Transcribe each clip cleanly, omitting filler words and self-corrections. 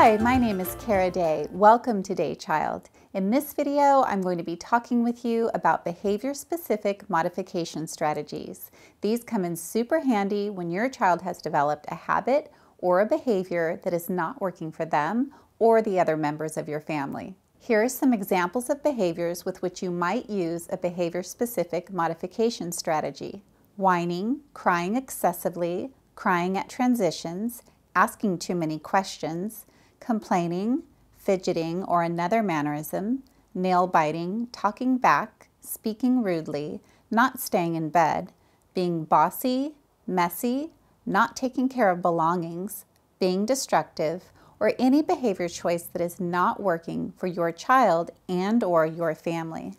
Hi, my name is Kara Day. Welcome to Daychild. In this video, I'm going to be talking with you about behavior-specific modification strategies. These come in super handy when your child has developed a habit or a behavior that is not working for them or the other members of your family. Here are some examples of behaviors with which you might use a behavior-specific modification strategy. Whining, crying excessively, crying at transitions, asking too many questions, complaining, fidgeting or another mannerism, nail biting, talking back, speaking rudely, not staying in bed, being bossy, messy, not taking care of belongings, being destructive, or any behavior choice that is not working for your child and/or your family.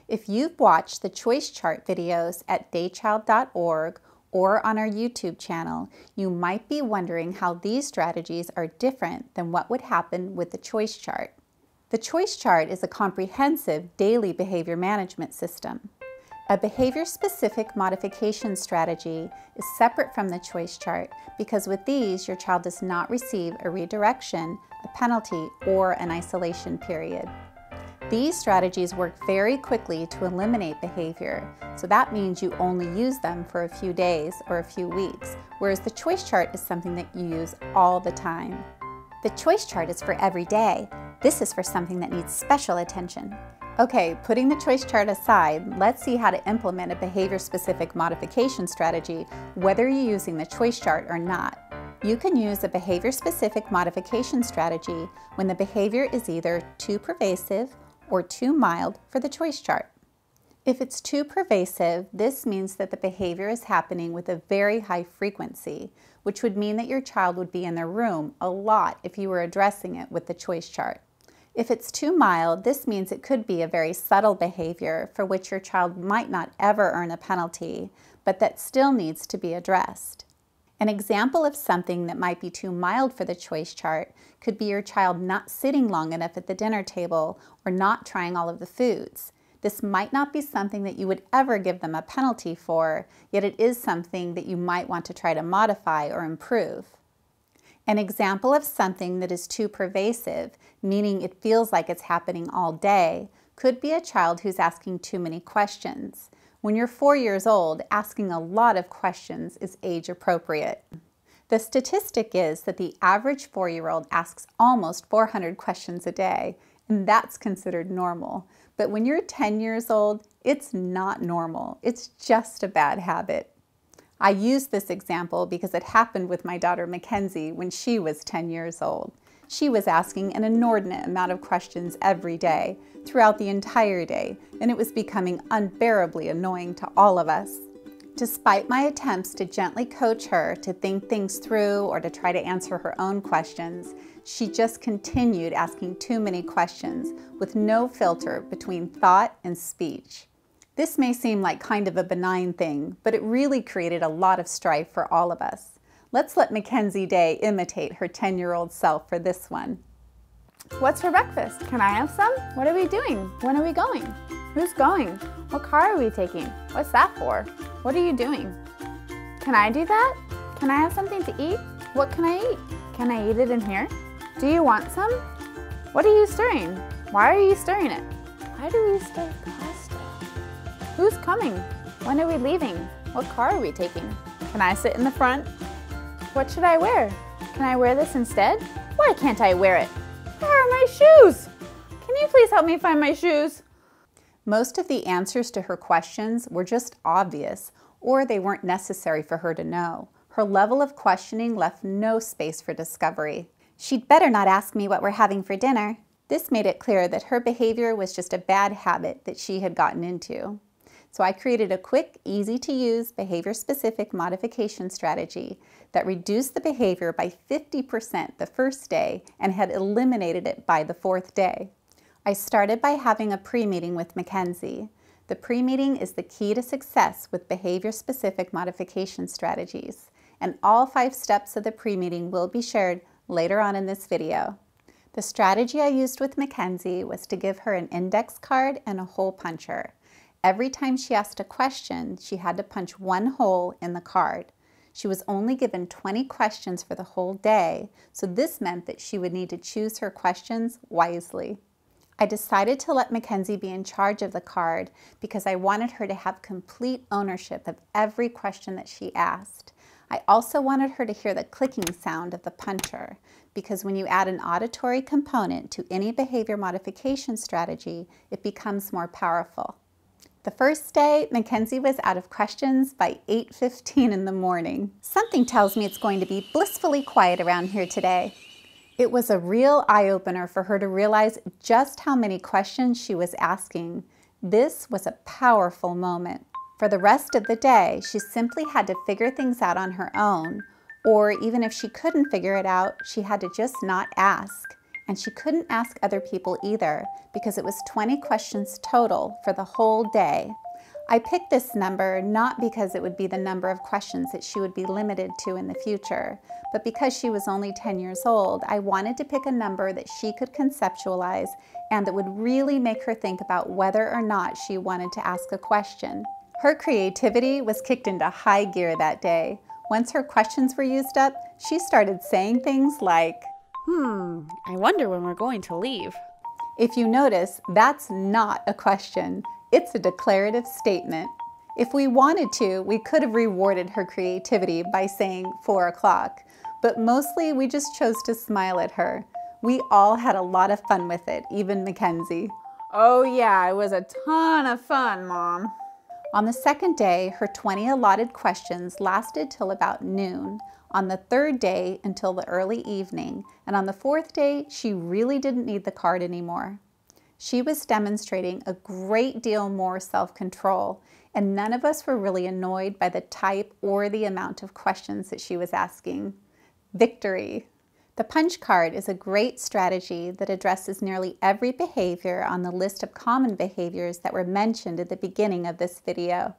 If you've watched the choice chart videos at daychild.org or on our YouTube channel, you might be wondering how these strategies are different than what would happen with the choice chart. The choice chart is a comprehensive daily behavior management system. A behavior-specific modification strategy is separate from the choice chart because with these, your child does not receive a redirection, a penalty, or an isolation period. These strategies work very quickly to eliminate behavior, so that means you only use them for a few days or a few weeks, whereas the choice chart is something that you use all the time. The choice chart is for every day. This is for something that needs special attention. Okay, putting the choice chart aside, let's see how to implement a behavior-specific modification strategy, whether you're using the choice chart or not. You can use a behavior-specific modification strategy when the behavior is either too pervasive or too mild for the choice chart. If it's too pervasive, this means that the behavior is happening with a very high frequency, which would mean that your child would be in their room a lot if you were addressing it with the choice chart. If it's too mild, this means it could be a very subtle behavior for which your child might not ever earn a penalty, but that still needs to be addressed. An example of something that might be too mild for the choice chart could be your child not sitting long enough at the dinner table or not trying all of the foods. This might not be something that you would ever give them a penalty for, yet it is something that you might want to try to modify or improve. An example of something that is too pervasive, meaning it feels like it's happening all day, could be a child who's asking too many questions. When you're 4 years old, asking a lot of questions is age appropriate. The statistic is that the average 4-year-old asks almost 400 questions a day, and that's considered normal. But when you're 10 years old, it's not normal. It's just a bad habit. I use this example because it happened with my daughter Mackenzie when she was 10 years old. She was asking an inordinate amount of questions every day, throughout the entire day, and it was becoming unbearably annoying to all of us. Despite my attempts to gently coach her to think things through or to try to answer her own questions, she just continued asking too many questions with no filter between thought and speech. This may seem like kind of a benign thing, but it really created a lot of strife for all of us. Let's let Mackenzie Day imitate her 10-year-old self for this one. What's for breakfast? Can I have some? What are we doing? When are we going? Who's going? What car are we taking? What's that for? What are you doing? Can I do that? Can I have something to eat? What can I eat? Can I eat it in here? Do you want some? What are you stirring? Why are you stirring it? Why do we stir pasta? Who's coming? When are we leaving? What car are we taking? Can I sit in the front? What should I wear? Can I wear this instead? Why can't I wear it? Where are my shoes? Can you please help me find my shoes? Most of the answers to her questions were just obvious, or they weren't necessary for her to know. Her level of questioning left no space for discovery. She'd better not ask me what we're having for dinner. This made it clear that her behavior was just a bad habit that she had gotten into. So I created a quick, easy-to-use, behavior-specific modification strategy that reduced the behavior by 50% the first day and had eliminated it by the 4th day. I started by having a pre-meeting with Mackenzie. The pre-meeting is the key to success with behavior-specific modification strategies, and all 5 steps of the pre-meeting will be shared later on in this video. The strategy I used with Mackenzie was to give her an index card and a hole puncher. Every time she asked a question, she had to punch one hole in the card. She was only given 20 questions for the whole day, so this meant that she would need to choose her questions wisely. I decided to let Mackenzie be in charge of the card because I wanted her to have complete ownership of every question that she asked. I also wanted her to hear the clicking sound of the puncher because when you add an auditory component to any behavior modification strategy, it becomes more powerful. The first day, Mackenzie was out of questions by 8:15 in the morning. Something tells me it's going to be blissfully quiet around here today. It was a real eye-opener for her to realize just how many questions she was asking. This was a powerful moment. For the rest of the day, she simply had to figure things out on her own, or even if she couldn't figure it out, she had to just not ask. And she couldn't ask other people either because it was 20 questions total for the whole day. I picked this number not because it would be the number of questions that she would be limited to in the future, but because she was only 10 years old, I wanted to pick a number that she could conceptualize and that would really make her think about whether or not she wanted to ask a question. Her creativity was kicked into high gear that day. Once her questions were used up, she started saying things like, I wonder when we're going to leave. If you notice, that's not a question. It's a declarative statement. If we wanted to, we could have rewarded her creativity by saying 4 o'clock, but mostly we just chose to smile at her. We all had a lot of fun with it, even Mackenzie. Oh yeah, it was a ton of fun, Mom. On the second day, her 20 allotted questions lasted till about noon. On the third day, until the early evening. And on the fourth day, she really didn't need the card anymore. She was demonstrating a great deal more self-control, and none of us were really annoyed by the type or the amount of questions that she was asking. Victory! The punch card is a great strategy that addresses nearly every behavior on the list of common behaviors that were mentioned at the beginning of this video.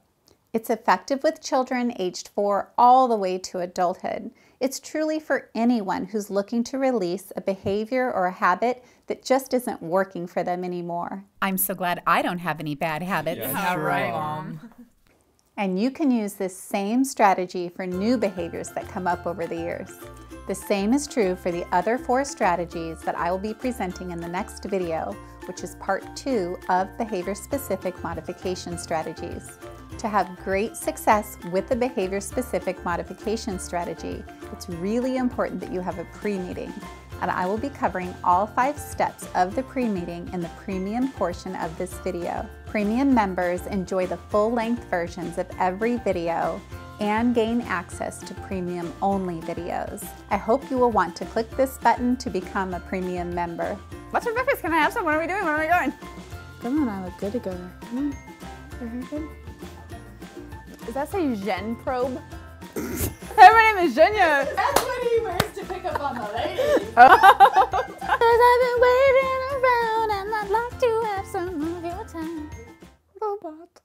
It's effective with children aged 4 all the way to adulthood. It's truly for anyone who's looking to release a behavior or a habit that just isn't working for them anymore. I'm so glad I don't have any bad habits. Yeah, sure right, are. Mom. And you can use this same strategy for new behaviors that come up over the years. The same is true for the other 4 strategies that I will be presenting in the next video, which is part 2 of behavior-specific modification strategies. To have great success with the behavior-specific modification strategy, it's really important that you have a pre-meeting. And I will be covering all 5 steps of the pre-meeting in the premium portion of this video. Premium members enjoy the full-length versions of every video and gain access to premium-only videos. I hope you will want to click this button to become a premium member. What's for breakfast? Can I have some? What are we doing? Where are we going? Come on, I look good to go. Your hair good? Does that say Jen probe? My name is Jenya. That's what he wears to pick up on the ladies. Cause I've been waiting around and I'd like to have some of your time. Robot.